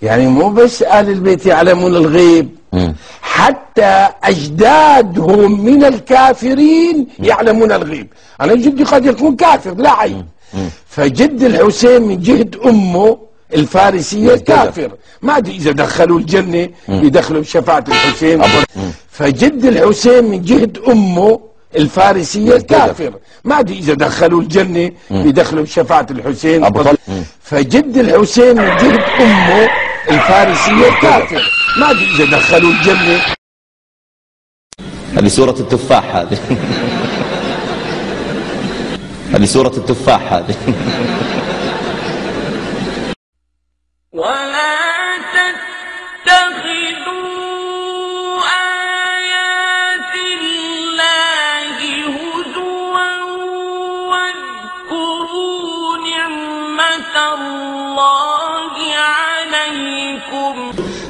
يعني مو بس آل البيت يعلمون الغيب، حتى أجدادهم من الكافرين يعلمون الغيب. أنا جدي قد يكون كافر لا عيب، فجد الحسين من جهة أمه الفارسية كافر، ما أدري إذا دخلوا الجنة يدخلوا بشفاعة الحسين. فجد الحسين من جهة أمه الفارسية كافر، ما أدري إذا دخلوا الجنة يدخلوا بشفاعة الحسين. فجد الحسين من جهة أمه الفارسية كافر، ما أدري إذا دخلوا الجنة. هذه سورة التفاح هذه. هذه سورة التفاح هذه. ولا تتخذوا آيات الله هزوا واذكروا نعمة الله عليكم.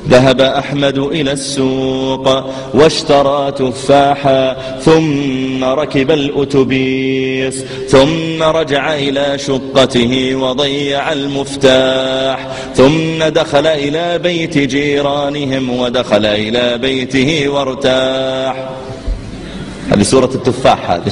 ذهب أحمد إلى السوق واشترى تفاحا، ثم ركب الأتوبيس، ثم رجع إلى شقته وضيع المفتاح، ثم دخل إلى بيت جيرانهم ودخل إلى بيته وارتاح. هذه سورة التفاح هذه.